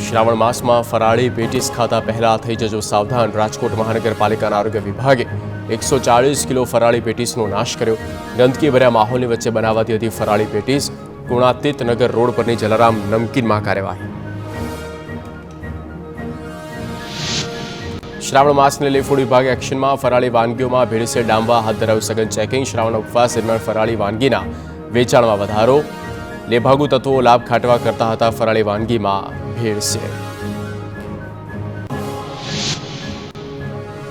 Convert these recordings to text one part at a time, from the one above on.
શ્રાવણ માસમાં ફરાળી પેટીસ ખાતા પહેલા થઈ જજો સાવધાન. રાજકોટ મહાનગરપાલિકાના આરોગ્ય વિભાગે 140 કિલો ફરાળી પેટીસનો નાશ કર્યો. ગંદકી ભર્યા માહોલની વચ્ચે બનાવાતી હતી ફરાળી પેટીસ. ગુણાતીત નગર રોડ પરની જલારામ નમકીનમાં કાર્યવાહી. શ્રાવણ માસને લઈ ફૂડ વિભાગે એક્શનમાં. ફરાળી વાનગીઓમાં ભેળસેળ ડામવા હાથ ધરાયું સઘન ચેકિંગ. શ્રાવણ ઉપવાસ દરમિયાન ફરાળી વાનગીના વેચાણમાં વધારો. લેભાગુ તત્વો લાભ ખાટવા કરતા હતા ફરાળી વાનગીમાં ભેળસેળ.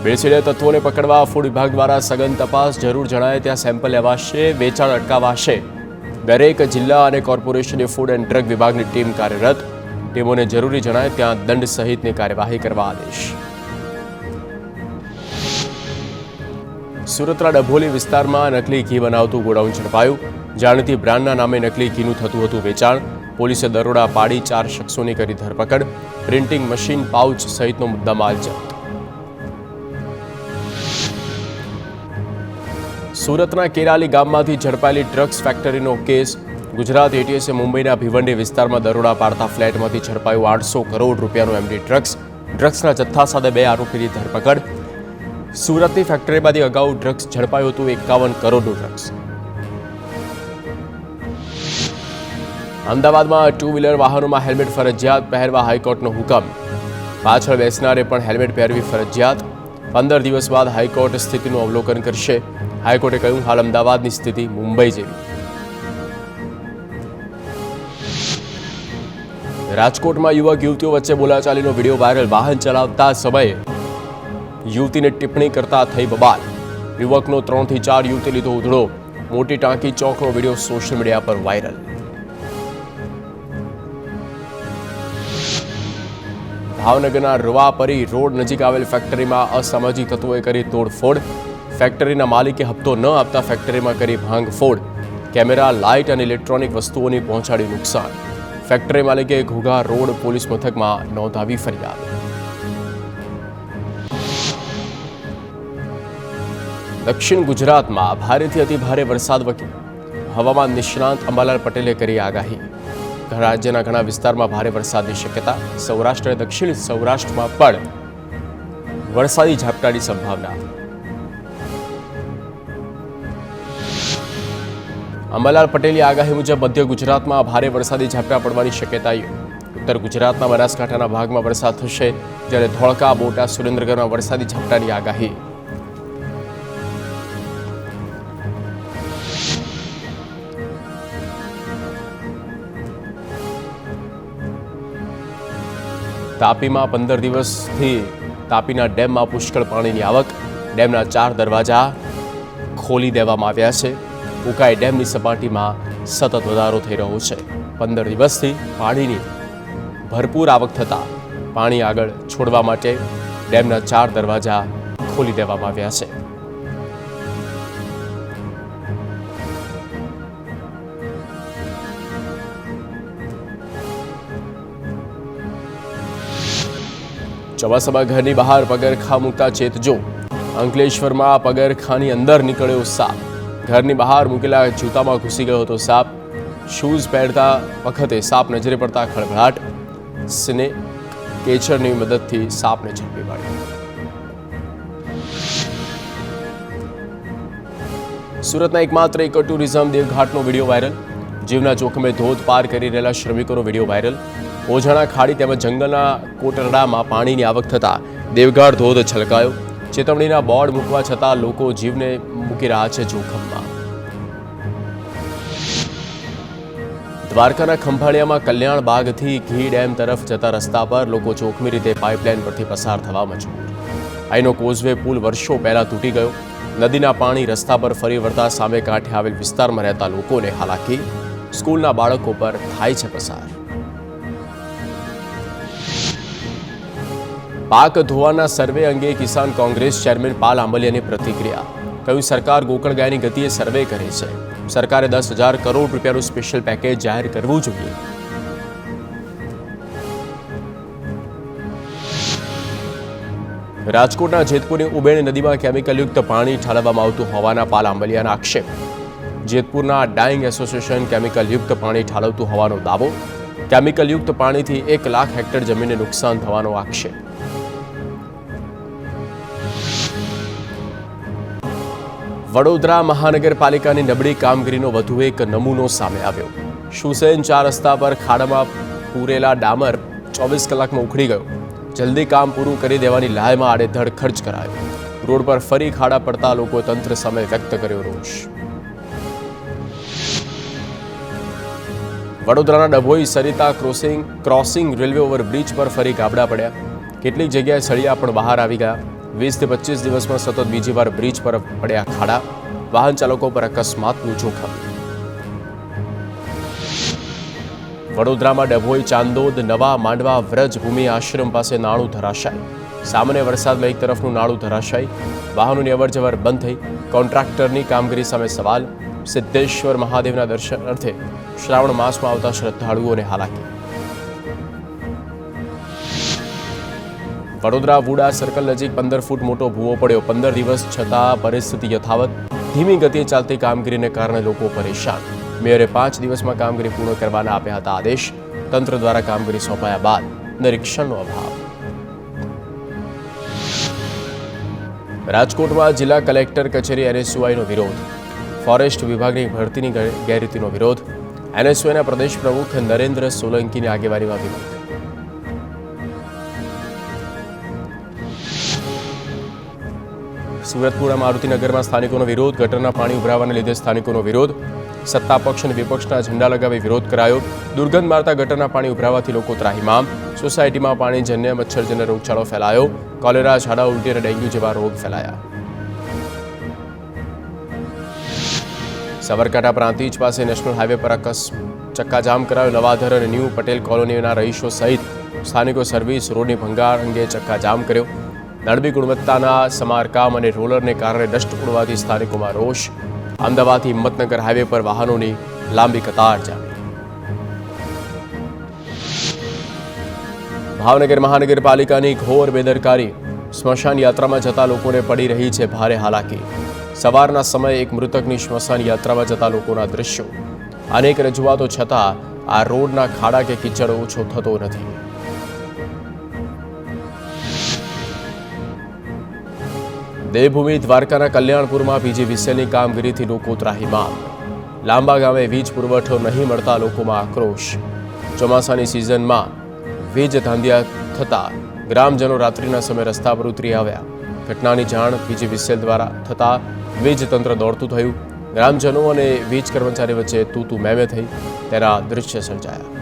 ભેળસેળિયા તત્વોને પકડવા ફૂડ વિભાગ દ્વારા સઘન તપાસ. જરૂર જણાય ત્યાં સેમ્પલ લેવાશે, વેચાણ અટકાવાશે. દરેક જિલ્લા અને કોર્પોરેશનની ફૂડ એન્ડ ડ્રગ વિભાગની ટીમ કાર્યરત. ટીમોને જરૂરી જણાય ત્યાં દંડ સહિતની કાર્યવાહી કરવા આદેશ. સુરતના ડભોલી વિસ્તારમાં નકલી ઘી બનાવતું ગોડાઉન ઝડપાયું. જાણીતી બ્રાન્ડના નામે નકલી ઘીનું થતું હતું વેચાણ. પોલીસે દરોડા પાડી 4 શખ્સોની કરી ધરપકડ. પ્રિન્ટિંગ મશીન, પાઉચ સહિતનો મુદ્દામાલ જપ્ત. સુરતના કેરાલી ગામમાંથી ઝડપાયેલી ડ્રગ્સ ફેક્ટરીનો કેસ. ગુજરાત એટીએસે મુંબઈના ભિવંડી વિસ્તારમાં દરોડા પાડતા ફ્લેટમાંથી ઝડપાયું 800 કરોડ રૂપિયાનું એમડી ડ્રગ્સ. ડ્રગ્સના જથ્થા સાથે 2 આરોપીની ધરપકડ. સુરતની ફેક્ટરીમાંથી અગાઉ ડ્રગ્સ ઝડપાયું હતું 51 કરોડનું ડ્રગ્સ. અમદાવાદમાં 2 વ્હીલર વાહનોમાં હેલ્મેટ ફરજિયાત પહેરવા હાઈકોર્ટનો હુકમ. પાછળ બેસનારે પણ હેલ્મેટ પહેરવી ફરજિયાત. 15 દિવસ બાદ હાઈકોર્ટ સ્થિતિનું અવલોકન કરશે. હાઈકોર્ટે કહ્યું, હાલ અમદાવાદની સ્થિતિ મુંબઈ જેવી. રાજકોટમાં યુવક યુવતીઓ વચ્ચે બોલાચાલીનો વિડીયો વાયરલ. વાહન ચલાવતા સમયે યુવતીને ટિપ્પણી કરતા થઈ બબાલ. યુવકનો 3 થી 4 યુવતી લીધો ઉધડો. મોટી ટાંકી ચોકનો વિડીયો સોશિયલ મીડિયા પર વાયરલ. ભાવનગરના રૂવાપરી રોડ નજીક આવેલ ફેક્ટરીમાં અસામાજિક તત્વોએ કરી તોડફોડ. ફેક્ટરીના માલિકે હપ્તો ન આપતા ફેક્ટરીમાં કરી ભાંગફોડ. કેમેરા, લાઇટ અને ઇલેક્ટ્રોનિક વસ્તુઓની પહોંચાડી નુકસાન. ફેક્ટરી માલિકે ઘોઘા રોડ પોલીસ મથકમાં નોંધાવી ફરિયાદ. દક્ષિણ ગુજરાતમાં ભારેથી અતિભારે વરસાદ વકી. હવામાન નિષ્ણાંત અંબાલાલ પટેલે કરી આગાહી. રાજ્યના ઘણા વિસ્તારમાં ભારે વરસાદની શક્યતા. સૌરાષ્ટ્ર અને દક્ષિણ સૌરાષ્ટ્રમાં પણ વરસાદી ઝાપટાની સંભાવના. અંબાલાલ પટેલની આગાહી મુજબ મધ્ય ગુજરાતમાં ભારે વરસાદી ઝાપટા પડવાની શક્યતા. ઉત્તર ગુજરાતના બનાસકાંઠાના ભાગમાં વરસાદ થશે, જ્યારે ધોળકા, બોટાદ, સુરેન્દ્રનગરમાં વરસાદી ઝાપટાની આગાહી. તાપીમાં 15 દિવસથી તાપીના ડેમમાં પુષ્કળ પાણીની આવક. ડેમના 4 દરવાજા ખોલી દેવામાં આવ્યા છે. ઉકાઈ ડેમની સપાટીમાં સતત વધારો થઈ રહ્યો છે. 15 દિવસથી પાણીની ભરપૂર આવક થતાં પાણી આગળ છોડવા માટે ડેમના 4 દરવાજા ખોલી દેવામાં આવ્યા છે. ચોમાસામાં ઘરની બહાર પગરખાં મૂકતા ચેતજો. અંકલેશ્વરમાં પગરખાંની અંદર નીકળ્યો સાપ. ઘરની બહાર મૂકેલા જૂતામાં ઘૂસી ગયો હતો સાપ. શૂઝ પહેરતા વખતે સાપ નજરે પડતા ખળભળાટ. સ્નેક કેચરની મદદથી સાપને ઝડપી પાડ્યો. સુરતના એકમાત્ર ઇકો ટુરિઝમ દેવઘાટનો વિડીયો વાયરલ. જીવના જોખમે ધોધ પાર કરી રહેલા શ્રમિકોનો વિડીયો વાયરલ. ઓઝાણા ખાડી તેમજ જંગલના કોટરડામાં પાણીની આવક થતાં દેવઘાટ ધોધ છલકાયો. ચેતવણીના બોર્ડ મૂકવા છતાં લોકો જીવને મૂકી રહ્યા છે જોખમમાં. દ્વારકાના ખંભાળિયામાં કલ્યાણ બાગથી ઘી ડેમ તરફ જતા રસ્તા પર લોકો જોખમી રીતે પાઇપલાઇન પરથી પસાર થવા મજબૂર. અહીંનો કોઝવે પુલ વર્ષો પહેલા તૂટી ગયો. નદીના પાણી રસ્તા પર ફરી વળતા સામે કાંઠે આવેલ વિસ્તારમાં રહેતા લોકોને હાલાકી. સ્કૂલના બાળકો પર થાય છે પસાર. પાક ધોવાના સર્વે અંગે કિસાન કોંગ્રેસ ચેરમેન પાલ આંબલિયાની પ્રતિક્રિયા. કહ્યું, સરકાર ગોકળગાયની ગતિએ સર્વે કરે છે. સરકારે 10,000 કરોડ રૂપિયાનું સ્પેશિયલ પેકેજ જાહેર કરવું જોઈએ. રાજકોટના જેતપુરની ઉબેણ નદીમાં કેમિકલયુક્ત પાણી ઠાલવવામાં આવતું હોવાના પાલ આંબલિયાના આક્ષેપ. જેતપુરના ડાઇંગ એસોસિએશન કેમિકલયુક્ત પાણી ઠાલવતું હોવાનો દાવો. કેમિકલયુક્ત પાણીથી 1 લાખ હેક્ટર જમીનને નુકસાન થવાનો આક્ષેપ. વડોદરા મહાનગરપાલિકાની નબળી કામગીરીનો વધુ એક નમૂનો સામે આવ્યો. શુસેન 4 રસ્તા પર ખાડામાં પૂરેલા ડામર 24 કલાકમાં ઉખડી ગયો. જલ્દી કામ પૂરું કરી દેવાની લાયમાં આડેધડ ખર્ચ કરાયો. રોડ પર ફરી ખાડા પડતા લોકો તંત્ર સામે વ્યક્ત કર્યો રોષ. વડોદરાના Dabhoi Sarita crossing railway overbridge પર ફરી ગાબડા પડ્યા. કેટલીક જગ્યાએ સળિયા પણ બહાર આવી ગયા. 20 થી 25 દિવસમાં સતત બીજી વાર બ્રિજ પર પડ્યા ખાડા. વાહન ચાલકો પર અકસ્માતનું જોખમ. વડોદરામાં ડભોઈ ચાંદોદ નવા માંડવા વ્રજ ભૂમિ આશ્રમ પાસે નાળું ધરાશાય. સામાન્ય વરસાદમાં એક તરફનું નાળું ધરાશાય. વાહનોની અવરજવર બંધ થઈ. કોન્ટ્રાક્ટરની કામગીરી સામે સવાલ. સિદ્ધેશ્વર મહાદેવના દર્શન અર્થે શ્રાવણ માસમાં આવતા શ્રદ્ધાળુઓને હાલાકી. વડોદરા વુડા સર્કલ નજીક 15 ફૂટ મોટો ભૂવો પડ્યો. 15 દિવસ છતાં પરિસ્થિતિ યથાવત. ધીમી ગતિએ ચાલતી કામગીરીને કારણે લોકો પરેશાન. મેયરે 5 દિવસમાં કામગીરી પૂર્ણ કરવાના આપ્યા હતા આદેશ. તંત્ર દ્વારા કામગીરી સોંપાયા બાદ નિરીક્ષણનો અભાવ. રાજકોટમાં જિલ્લા કલેક્ટર કચેરી NSUIનો વિરોધ. ફોરેસ્ટ વિભાગની ભરતીની ગેરરીતિનો વિરોધ. NSUIના પ્રદેશ પ્રમુખ નરેન્દ્ર સોલંકીની આગેવાનીમાં વિરોધ. સુરતપુરા મારુતિનગરમાં સ્થાનિકોનો વિરોધ. ગટરના પાણી ઉભરાવાને લીધે સ્થાનિકોનો વિરોધ. સત્તા પક્ષ અને વિપક્ષના ઝંડા લગાવી વિરોધ કરાયો. દુર્ગંધ મારતા ગટરના પાણી ઉભરાવાથી લોકો ત્રાહિમામ. સોસાયટીમાં પાણીજન્ય મચ્છરજન્ય રોગચાળો ફેલાયો. કોલેરા, ઝાડા ઉલટી અને ડેન્ગ્યુ જેવા રોગ ફેલાયા. સાબરકાંઠા પ્રાંતિજ પાસે નેશનલ હાઈવે પર ચક્કાજામ કરાયો. નવાધર અને ન્યૂ પટેલ કોલોનીના રહીશો સહિત સ્થાનિકો સર્વિસ રોડની ભંગાર અંગે ચક્કાજામ કર્યો. નડબી ગુણવત્તાના સમારકામ અને રોલરને કારણે ડસ્ટ ઉડવાથી સ્થાનિકોમાં રોષ. અમદાવાદથી હિંમતનગર હાઈવે પર વાહનોની લાંબી કતાર જામી. ભાવનગર મહાનગરપાલિકાની ઘોર બેદરકારી. સ્મશાન યાત્રામાં જતા લોકોને પડી રહી છે ભારે હાલાકી. સવારના સમયે એક મૃતકની સ્મશાન યાત્રામાં જતા લોકોના દ્રશ્યો. અનેક રજૂઆતો છતાં આ રોડના ખાડા કે કીચડ ઓછો થતો નથી. દેવભૂમિ દ્વારકાના કલ્યાણપુરમાં PGVCLની કામગીરીથી લોકો ત્રાહિમામ. લાંબા ગામે વીજ પુરવઠો નહીં મળતા લોકોમાં આક્રોશ. ચોમાસાની સિઝનમાં વીજ ધાંધિયા થતા ગ્રામજનો રાત્રિના સમયે રસ્તા પર ઉતરી આવ્યા. ઘટનાની જાણ PGVCL દ્વારા થતાં વીજ તંત્ર દોડતું થયું. ગ્રામજનો અને વીજ કર્મચારી વચ્ચે તું મેમે થઈ તેના દૃશ્ય સર્જાયા.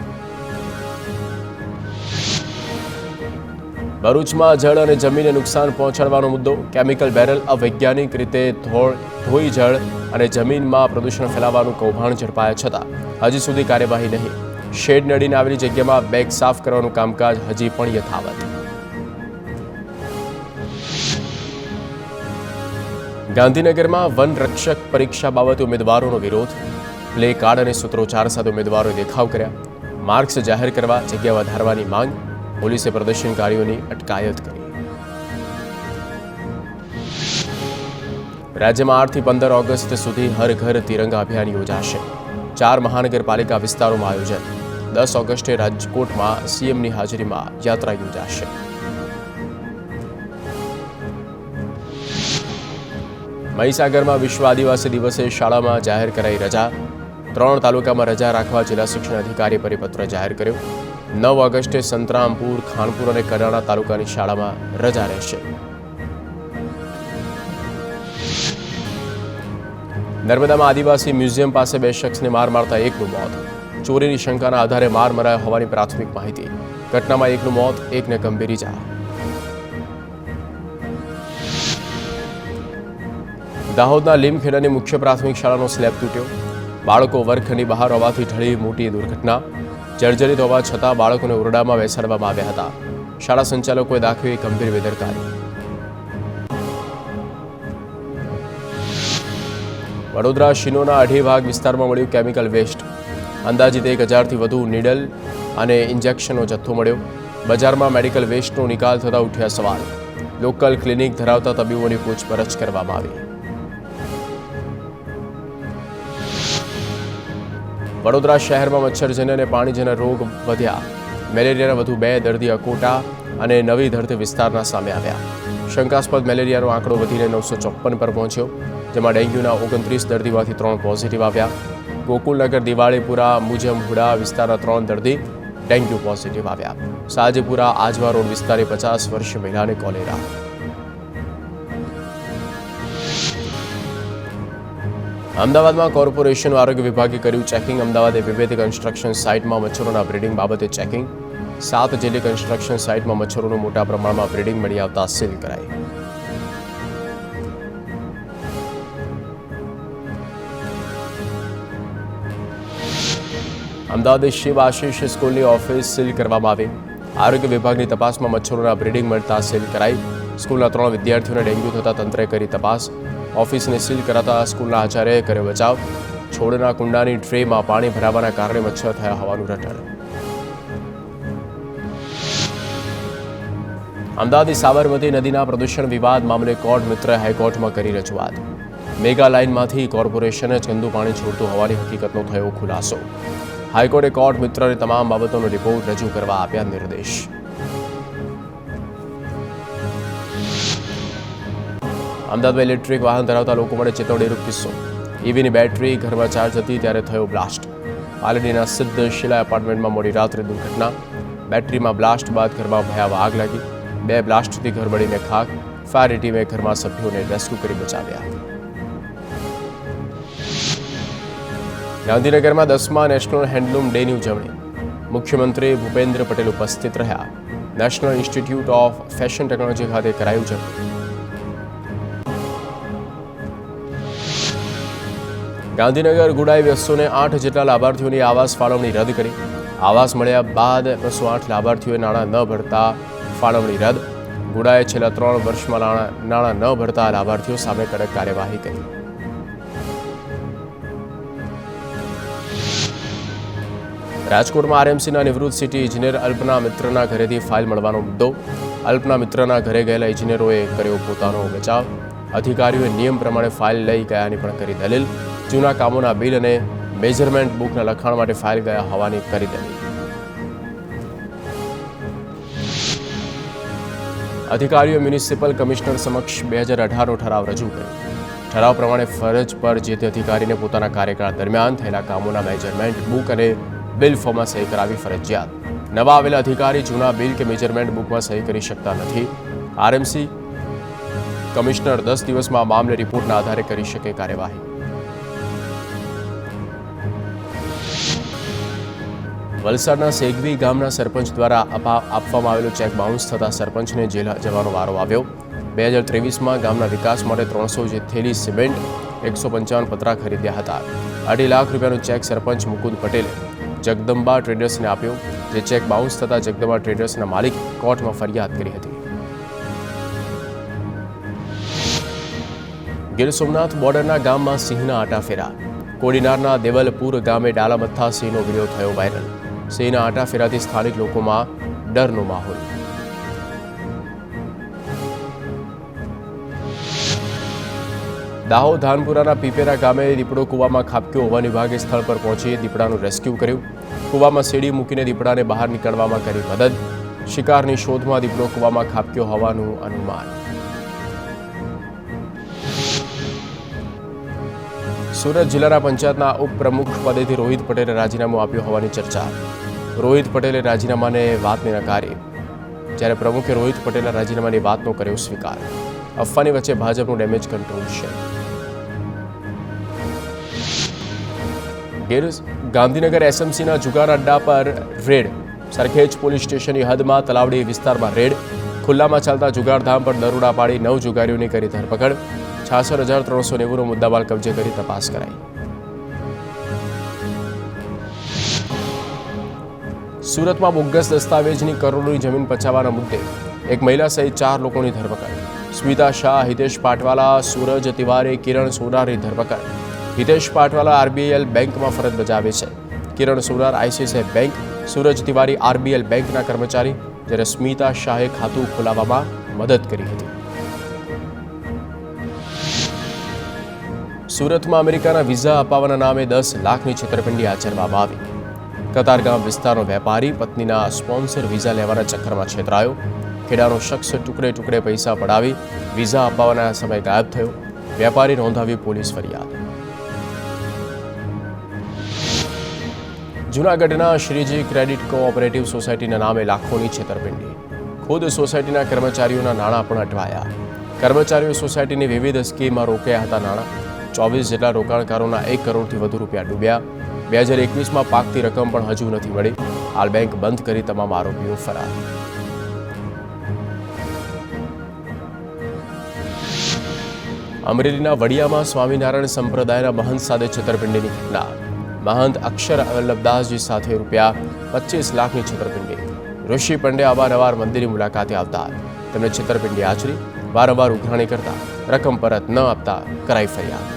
ભરૂચમાં જળ અને જમીનને નુકસાન પહોંચાડવાનો મુદ્દો. કેમિકલ બેરલ અવૈજ્ઞાનિક રીતે ધોઈ જળ અને જમીનમાં પ્રદૂષણ ફેલાવવાનું કૌભાંડ ઝડપાયા છતાં હજી સુધી કાર્યવાહી નહીં. શેડ નડીને આવેલી જગ્યામાં બેગ સાફ કરવાનું કામકાજ હજી પણ યથાવત. ગાંધીનગરમાં વન રક્ષક પરીક્ષા બાબતે ઉમેદવારોનો વિરોધ. પ્લે કાર્ડ અને સૂત્રોચ્ચાર સાથે ઉમેદવારોએ દેખાવ કર્યા. માર્ક્સ જાહેર કરવા જગ્યા વધારવાની માંગ. પોલીસે પ્રદર્શનકારીઓની અટકાયત કરી. રાજ્યમાં 8 થી 15 ઓગસ્ટ સુધી હર ઘર તિરંગા અભિયાન યોજાશે. 4 મહાનગરપાલિકા વિસ્તારોમાં આયોજન. 10 ઓગસ્ટે રાજકોટમાં CMની હાજરીમાં યાત્રા યોજાશે. મહીસાગરમાં વિશ્વ આદિવાસી દિવસે શાળામાં જાહેર કરાઈ રજા. 3 તાલુકામાં રજા રાખવા જિલ્લા શિક્ષણ અધિકારી પરિપત્ર જાહેર કર્યો. 9 ઓગસ્ટે સંતરામપુર, ખાનપુર અને કડાણા તાલુકાની શાળામાં રજા રહેશે. નર્મદામાં આદિવાસી મ્યુઝિયમ પાસે 2 શખ્સને માર મારતા 1નું મોત. ચોરીની શંકાના આધારે માર મરાયા હોવાની પ્રાથમિક માહિતી. ઘટનામાં 1નું મોત, 1ને ગંભીર ઈજા. દાહોદના લીમખેડાની મુખ્ય પ્રાથમિક શાળાનો સ્લેબ તૂટ્યો. બાળકો વર્ગખંડની બહાર હોવાથી ઢળી મોટી દુર્ઘટના. જર્જરિત હોવા છતાં બાળકોને ઓરડામાં બેસાડવામાં આવ્યા હતા. શાળા સંચાલકોએ દાખવી ગંભીર બેદરકારી. વડોદરા શિનોના અઢી ભાગ વિસ્તારમાં મળ્યું કેમિકલ વેસ્ટ. અંદાજિત 1000થી વધુ નીડલ અને ઇન્જેક્શનનો જથ્થો મળ્યો. બજારમાં મેડિકલ વેસ્ટનો નિકાલ થતા ઉઠ્યા સવાલ. લોકલ ક્લિનિક ધરાવતા તબીબોની પૂછપરછ કરવામાં આવી. વડોદરા શહેરમાં મચ્છરજન્ય અને પાણીજન્ય રોગ વધ્યા. મેલેરિયાના વધુ 2 દર્દી અકોટા અને નવી ધરતી વિસ્તારના સામે આવ્યા. શંકાસ્પદ મેલેરિયાનો આંકડો વધીને 954 પર પહોંચ્યો, જેમાં ડેન્ગ્યુના 29 દર્દીમાંથી 3 પોઝિટિવ આવ્યા. ગોકુલનગર, દિવાળીપુરા, મુજમહુડા વિસ્તારના 3 દર્દી ડેન્ગ્યુ પોઝિટિવ આવ્યા. સાજેપુરા આજવા રોડ વિસ્તારે 50 વર્ષીય મહિલાને કોલેરા. અમદાવાદમાં કોર્પોરેશન આરોગ્ય વિભાગે કર્યું ચેકિંગ. અમદાવાદે વિવિધ કન્સ્ટ્રક્શન સાઇટમાં મચ્છરોના બ્રીડિંગ બાબતે ચેકિંગ. 7 જેટલી કન્સ્ટ્રક્શન સાઇટમાં મચ્છરોનું મોટા પ્રમાણમાં બ્રીડિંગ મળી આવતા સીલ કરાઈ. અમદાવાદ શિવ આશીષ સ્કૂલની ઓફિસ સીલ કરવામાં આવી. આરોગ્ય વિભાગની તપાસમાં મચ્છરોના બ્રીડિંગ મળતા સીલ કરાઈ. સ્કૂલના 3 વિદ્યાર્થીઓને ડેન્ગ્યુ થતા તંત્રે કરી તપાસ. ઓફિસને સીલ કરાતા સ્કૂલના આચાર્યએ કર્યો બચાવ. છોડના કુંડાની ટ્રેમાં પાણી ભરાવાના કારણે મચ્છર થયા હોવાનું રટણ. અમદાવાદ સાબરમતી નદીના પ્રદૂષણ વિવાદ મામલે કોર્ટ મિત્રએ હાઈકોર્ટમાં કરી રજૂઆત. મેગા લાઇનમાંથી કોર્પોરેશન જ ગંદુ પાણી છોડતું હોવાની હકીકતનો થયો ખુલાસો. હાઈકોર્ટે કોર્ટ મિત્રને તમામ બાબતોનો રિપોર્ટ રજૂ કરવા આપ્યા નિર્દેશ. અમદાવાદમાં ઇલેક્ટ્રિક વાહન ધરાવતા લોકો માટે ચેતવણીરૂપ કિસ્સો. ઈવીની બેટરી ઘરમાં ચાર્જ હતી ત્યારે થયો બ્લાસ્ટ. પાલડીના સિદ્ધ શિલા એપાર્ટમેન્ટમાં મોડી રાત્રે દુર્ઘટના. બેટરીમાં બ્લાસ્ટ બાદ ઘરમાં ભયાવહ આગ લાગી. 2 બ્લાસ્ટથી ઘર બળીને ખાખ. ફાયર ટીમે ઘરમાં સભ્યોને રેસ્ક્યુ કરી બચાવ્યા. ગાંધીનગરમાં 10મા નેશનલ હેન્ડલૂમ ડેની ઉજવણી. મુખ્યમંત્રી ભૂપેન્દ્ર પટેલ ઉપસ્થિત રહ્યા. National institute of fashion technology ખાતે કરાઈ ઉજવણી. ગાંધીનગર ગુડાઈ 208 જેટલા લાભાર્થીઓની આવાસ ફાળવણી રદ કરી. આવાસ મળ્યા બાદ 208 લાભાર્થીઓએ નાણાં ન ભરતા ફાળવણી રદ. ગુડાએ છેલ્લા 3 વર્ષમાં નાણાં ન ભરતા લાભાર્થીઓ સામે કડક કાર્યવાહી કરી. રાજકોટમાં આરએમસીના નિવૃત્ત સિટી ઇજનેર અલ્પના મિત્રના ઘરેથી ફાઇલ મળવાનો મુદ્દો. અલ્પના મિત્રના ઘરે ગયેલા ઇજનેરોએ કર્યો પોતાનો બચાવ. અધિકારીઓએ નિયમ પ્રમાણે ફાઇલ લઈ ગયાની પણ કરી દલીલ. જૂના કામોના બિલ અને મેજરમેન્ટ બુકના લખાણ માટે ફાઇલ ગયા હોવાની કરી દલીલ. અધિકારીઓ મ્યુનિસિપલ કમિશનર સમક્ષ 2018નો ઠરાવ રજૂ કર્યો. ઠરાવ પ્રમાણે ફરજ પર જે તે અધિકારીને પોતાના કાર્યકાળ દરમિયાન થયેલા કામોના મેજરમેન્ટ બુક અને બિલ ફોર્મમાં સહી કરાવી ફરજિયાત. નવા આવેલા અધિકારી જૂના બિલ કે મેજરમેન્ટ બુકમાં સહી કરી શકતા નથી. આરએમસી કમિશનર 10 દિવસમાં આ મામલે રિપોર્ટના આધારે કરી શકે કાર્યવાહી. વલસાડના સેગવી ગામના સરપંચ દ્વારા આપવામાં આવેલો ચેક બાઉન્સ થતા સરપંચને જેલ જવાનો વારો આવ્યો. 2023માં ગામના વિકાસ માટે 300 થેલી સિમેન્ટ, 155 પતરા ખરીદ્યા હતા. 2.5 લાખ રૂપિયાનો ચેક સરપંચ મુકુંદ પટેલે જગદંબા ટ્રેડર્સને આપ્યો. જે ચેક બાઉન્સ થતા જગદંબા ટ્રેડર્સના માલિક કોર્ટમાં ફરિયાદ કરી હતી. ગીર સોમનાથ બોર્ડરના ગામમાં સિંહના આટાફેરા. કોડીનારના દેવલપુર ગામે ડાલામથ્થા સિંહનો વિડીયો થયો વાયરલ. સિંહના આટાફેરાથી સ્થાનિક લોકોમાં ડરનો માહોલ. દાહોદ ધાનપુરાના પીપેરા ગામે દીપડો કૂવામાં ખાબક્યો હોવાની વિભાગે સ્થળ પર પહોંચી દીપડાનું રેસ્ક્યુ કર્યું. કૂવામાં સીડી મૂકીને દીપડાને બહાર નીકળવામાં કરી મદદ. શિકારની શોધમાં દીપડો કૂવામાં ખાબક્યો હોવાનું અનુમાન. સુરત જિલ્લાના પંચાયતના ઉપપ્રમુખ પદેથી રોહિત પટેલે રાજીનામું આપ્યું હોવાની ચર્ચા. રોહિત પટેલે રાજીનામાને વાતને નકારી, જ્યારે પ્રમુખે રોહિત પટેલના રાજીનામાની વાતનો કર્યો સ્વીકાર. અફવાની વચ્ચે ભાજપનું ડેમેજ કંટ્રોલ છે. ગાંધીનગર એસએમસીના જુગાર અડ્ડા પર રેડ. સરખેજ પોલીસ સ્ટેશનની હદમાં તલાવડી વિસ્તારમાં રેડ. ખુલ્લામાં ચાલતા જુગારધામ પર દરોડા પાડી 9 જુગારીઓની કરી ધરપકડ. 66,390નો મુદ્દામાલ કબજે કરી તપાસ કરાઈ. સુરતમાં બોગસ દસ્તાવેજની કરોડોની જમીન પચાવવાના મુદ્દે એક મહિલા સહિત 4 લોકોની ધરપકડ. સ્મિતા શાહ, હિતેશ પાટવાલા, સૂરજ તિવારી, કિરણ સોનારની ધરપકડ. હિતેશ પાટવાલા આરબીએલ બેંકમાં ફરજ બજાવે છે. કિરણ સોનાર આઈસીઆઈસીઆઈ બેંક, સૂરજ તિવારી આરબીએલ બેંકના કર્મચારી, જ્યારે સ્મિતા શાહે ખાતું ખોલાવવામાં મદદ કરી હતી. સુરતમાં અમેરિકાના વિઝા અપાવવાના નામે 10 લાખની છેતરપિંડી આચરવામાં આવી. કતારગામ વિસ્તારનો વેપારી પત્નીના સ્પોન્સર વિઝા લેવાના ચક્કરમાં છેતરાયો. ખેડાનો શખ્સ ટુકડે ટુકડે પૈસા પડાવી વિઝા અપાવવાના સમય ગાયબ થયો. વેપારી નોંધાવી પોલીસ ફરિયાદ. જૂનાગઢના શ્રીજી ક્રેડિટ કોઓપરેટિવ સોસાયટીના નામે લાખોની છેતરપિંડી. ખુદ સોસાયટીના કર્મચારીઓના નાણાં પણ અટવાયા. કર્મચારીઓ સોસાયટીની વિવિધ સ્કીમમાં રોકાયા હતા નાણાં. 24 જેટલા રોકાણકારોના 1 કરોડથી વધુ રૂપિયા ડૂબ્યા. 2021માં પાકતી રકમ પણ હજુ નથી મળી. હાલ બેંક બંધ કરી તમામ આરોપીઓ ફરાર. અમરેલીના વડિયામાં સ્વામિનારાયણ સંપ્રદાયના મહંત સાથે છેતરપિંડીની ઘટના. મહંત અક્ષર વલ્લભદાસજી સાથે રૂપિયા 25 લાખની છેતરપિંડી. ઋષિ પંડે અવારનવાર મંદિરની મુલાકાતે આવતા તેમને છેતરપિંડી આચરી. વારંવાર ઉઘરાણી કરતા રકમ પરત ન આપતા કરાઈ ફરિયાદ.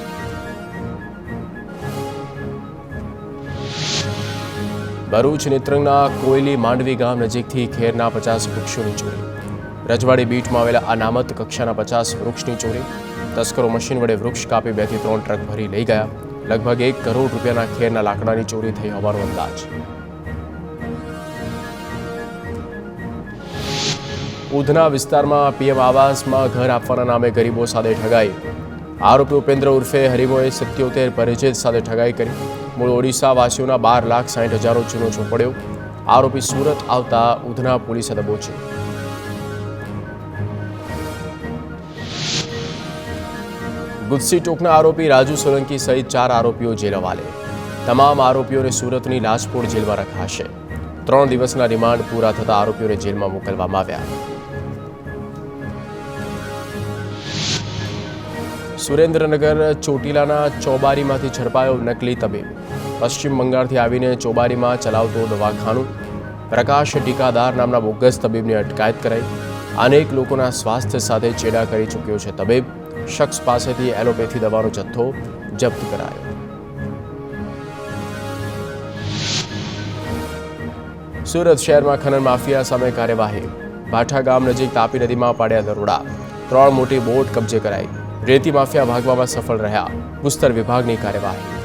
ભરૂચ નેત્રંગના કોયલી માંડવી ગામ નજીકથી ખેરના 50 વૃક્ષોની ચોરી. રજવાડી બીટમાં આવેલા અનામત કક્ષાના 50 વૃક્ષની ચોરી. તસ્કરો મશીન વડે વૃક્ષ કાપી 2 થી 3 ટ્રક ભરી લઈ ગયા. લગભગ 1 કરોડ રૂપિયાના ખેરના લાકડાની ચોરી થઈ હોવાનો અંદાજ. ઉધના વિસ્તારમાં પીએમ આવાસમાં ઘર આપવાના નામે ગરીબો સાથે ઠગાઈ. આરોપી ઉપેન્દ્ર ઉર્ફે હરિમોએ 77 પરિચિત સાથે ઠગાઈ કરી. મૂળ ઓડિશા વાસીઓના 12,60,000 ચૂનો ચોપડ્યો. આરોપી સુરત આવતા ઉધના પોલીસે દબોચ્યો. ગુજસી ટોકના આરોપી રાજુ સોલંકી સહિત 4 આરોપીઓ જેલ હવાલે. તમામ આરોપીઓને સુરતની લાજપોર જેલમાં રખાશે. 3 દિવસના રિમાન્ડ પૂરા થતા આરોપીઓને જેલમાં મોકલવામાં આવ્યા. સુરેન્દ્રનગર ચોટીલાના ચોબારીમાંથી ઝડપાયો નકલી તબીબ. પશ્ચિમ બંગાળથી આવીને ચોબારીમાં ચલાવતો દવાખાનું. પ્રકાશ ટીકાદાર નામના બોગસ તબીબની અટકાયત કરાઈ. અનેક લોકોના સ્વાસ્થ્ય સાથે ચેડા કરી ચૂક્યો છે તબીબ. શખ્સ પાસેથી એલોપેથી દવાનો જથ્થો જપ્ત કરાયો. સુરત શહેરમાં ખનન માફિયા સામે કાર્યવાહી. ભાઠા ગામ નજીક તાપી નદીમાં પાડ્યા દરોડા. 3 મોટી બોટ કબજે કરાઈ. રેતી માફિયા ભાગવામાં સફળ રહ્યા. ભૂસ્તર વિભાગની કાર્યવાહી.